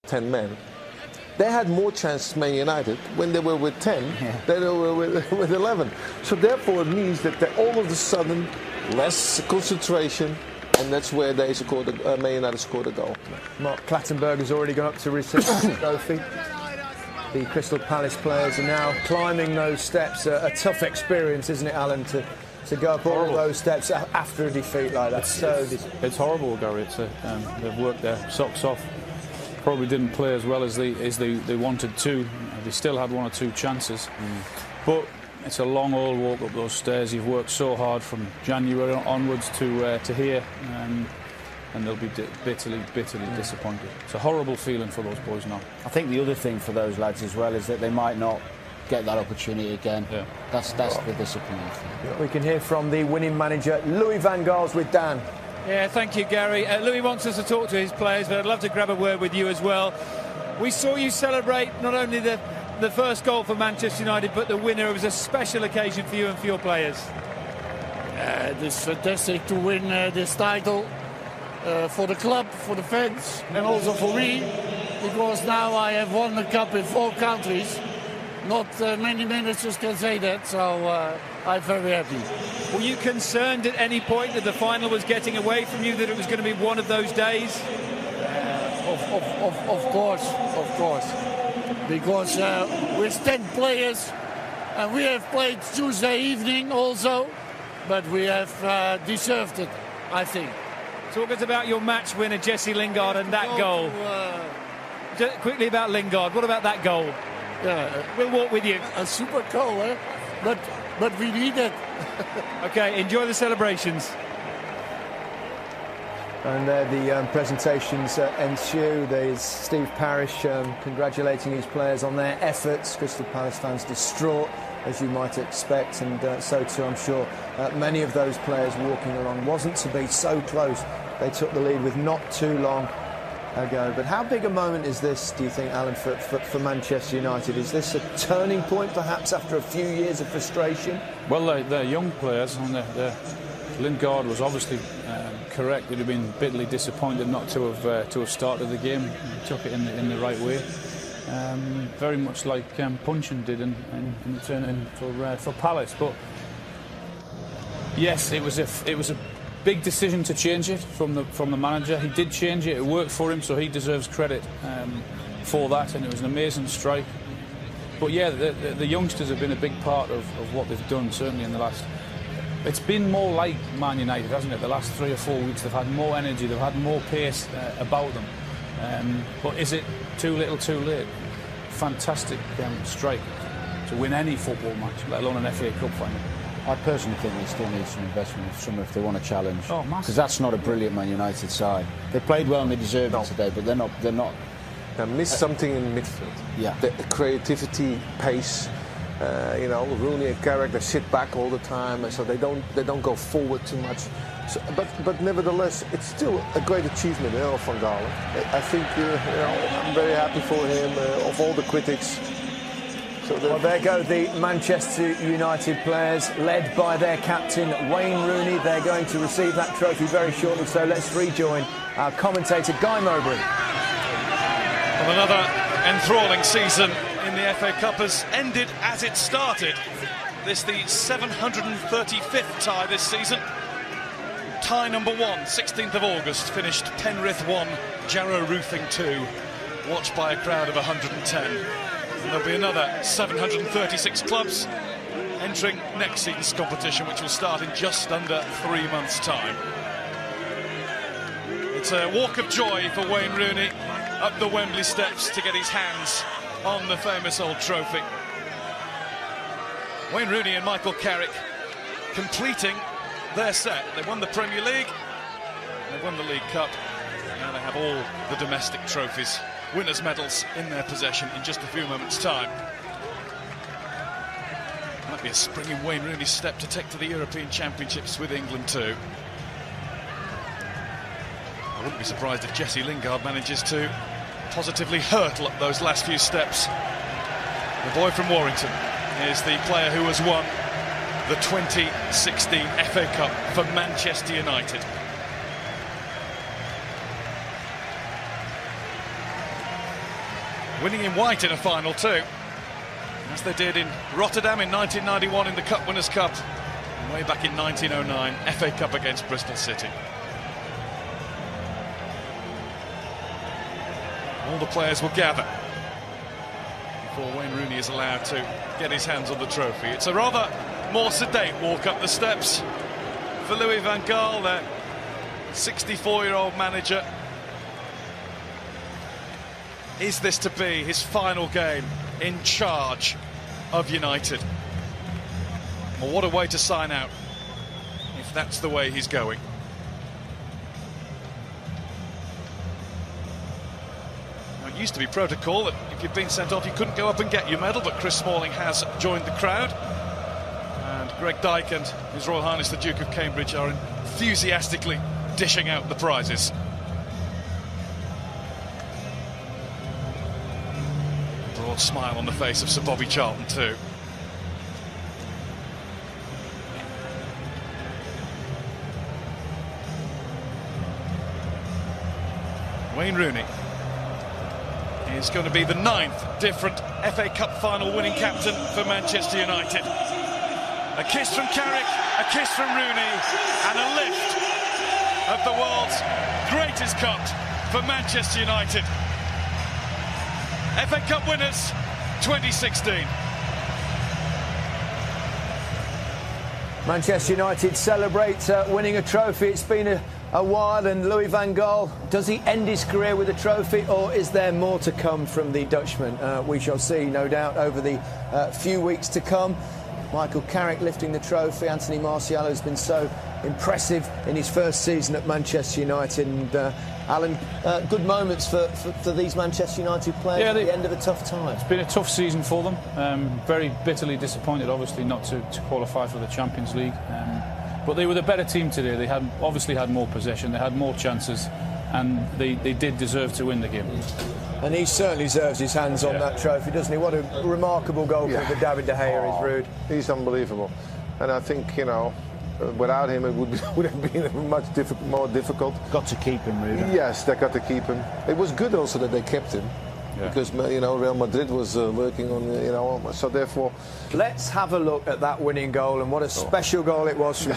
10 men. They had more chances, Man United, when they were with 10 than they were with 11. So therefore it means that all of a sudden less concentration, and that's where they scored. Man United scored a goal. Mark Clattenburg has already gone up to receive the trophy. The Crystal Palace players are now climbing those steps. A tough experience, isn't it, Alan, to go up all those steps after a defeat like that? It's horrible, Gary. They've worked their socks off. Probably didn't play as well as they wanted to. They still had one or two chances. But it's a long old walk up those stairs. You've worked so hard from January onwards to here, and they'll be bitterly disappointed. It's a horrible feeling for those boys now. I think the other thing for those lads as well is that they might not get that opportunity again. Yeah. That's the disappointing thing. We can hear from the winning manager, Louis van Gaals, with Dan. Yeah, thank you, Gary. Louis wants us to talk to his players, but I'd love to grab a word with you as well. We saw you celebrate not only the first goal for Manchester United, but the winner. It was a special occasion for you and for your players. It's fantastic to win this title for the club, for the fans, and also for me, because now I have won the cup in 4 countries. Not many managers can say that, so I'm very happy. Were you concerned at any point that the final was getting away from you, that it was going to be one of those days? Of course. Because with 10 players, and we have played Tuesday evening also, but we have deserved it, I think. Talk us about your match winner, Jesse Lingard, and that goal. Just quickly about Lingard, what about that goal? Yeah, we'll walk with you. A super goal, eh? But we need it. OK, enjoy the celebrations. And there the presentations ensue. There's Steve Parish congratulating his players on their efforts. Crystal Palace fans distraught, as you might expect, and so too, I'm sure, many of those players walking along. Wasn't to be so close. They took the lead with not too long ago. But how big a moment is this, do you think, Alan, for Manchester United? Is this a turning point, perhaps, after a few years of frustration? Well, they're young players, and Lingard was obviously correct. He'd have been bitterly disappointed not to have started the game. He took it in the right way, very much like Punchin did in return for Palace. But yes, it was a big decision to change it from the manager. He did change it. It worked for him, so he deserves credit for that. And it was an amazing strike. But yeah, the youngsters have been a big part of what they've done, certainly in the last. It's been more like Man United, hasn't it? The last 3 or 4 weeks, they've had more energy, they've had more pace about them. But is it too little, too late? Fantastic strike to win any football match, let alone an FA Cup final. I personally think they still need some investment if they want to challenge. Oh, massive. Because that's not a brilliant Man United side. They played well and they deserved it today, but they're not. They missed something in midfield. Yeah. The creativity, pace. Rooney and Carrick, they sit back all the time, so they don't go forward too much. So, but nevertheless, it's still a great achievement of Van Gaal. I think I'm very happy for him. Of all the critics. So well, there go the Manchester United players, led by their captain Wayne Rooney. They're going to receive that trophy very shortly. So let's rejoin our commentator Guy Mowbray. Well, another enthralling season in the FA Cup has ended as it started. This the 735th tie this season. Tie number 1, 16th of August, finished Penrith 1, Jarrow Roofing 2, watched by a crowd of 110. And there'll be another 736 clubs entering next season's competition, which will start in just under 3 months' time. It's a walk of joy for Wayne Rooney up the Wembley steps to get his hands on the famous old trophy. Wayne Rooney and Michael Carrick completing their set. They won the Premier League, they won the League Cup, and now they have all the domestic trophies, winners' medals in their possession in just a few moments' time. Might be a spring in Wayne Rooney's step to take to the European Championships with England too. I wouldn't be surprised if Jesse Lingard manages to positively hurtle up those last few steps. The boy from Warrington is the player who has won the 2016 FA Cup for Manchester United. winning in white in a final too, as they did in Rotterdam in 1991 in the Cup Winners' Cup, and way back in 1909 FA Cup against Bristol City. All the players will gather before Wayne Rooney is allowed to get his hands on the trophy. It's a rather more sedate walk up the steps for Louis van Gaal, their 64-year-old manager. Is this to be his final game in charge of United? Well, what a way to sign out if that's the way he's going. Now, it used to be protocol that if you'd been sent off you couldn't go up and get your medal, but Chris Smalling has joined the crowd, and Greg Dyke and His Royal Highness the Duke of Cambridge are enthusiastically dishing out the prizes. Broad smile on the face of Sir Bobby Charlton too. Wayne Rooney is going to be the 9th different FA Cup final winning captain for Manchester United. A kiss from Carrick, a kiss from Rooney, and a lift of the world's greatest cup for Manchester United. FA Cup winners 2016. Manchester United celebrate winning a trophy. It's been a while, and Louis van Gaal, does he end his career with a trophy, or is there more to come from the Dutchman? We shall see, no doubt, over the few weeks to come. Michael Carrick lifting the trophy. Anthony Martial has been so impressive in his first season at Manchester United. And Alan, good moments for these Manchester United players at the end of a tough time. It's been a tough season for them. Very bitterly disappointed, obviously, not to qualify for the Champions League. But they were the better team today. They had obviously had more possession, they had more chances, and they did deserve to win the game. And he certainly deserves his hands on that trophy, doesn't he? What a remarkable goalkeeper David De Gea is, Ruud. He's unbelievable. And I think, you know, without him it would have been much more difficult. Got to keep him, Ruud. Yes, they got to keep him. It was good also that they kept him. Yeah. Because, you know, Real Madrid was working on, you know, so therefore... Let's have a look at that winning goal, and what a special goal it was from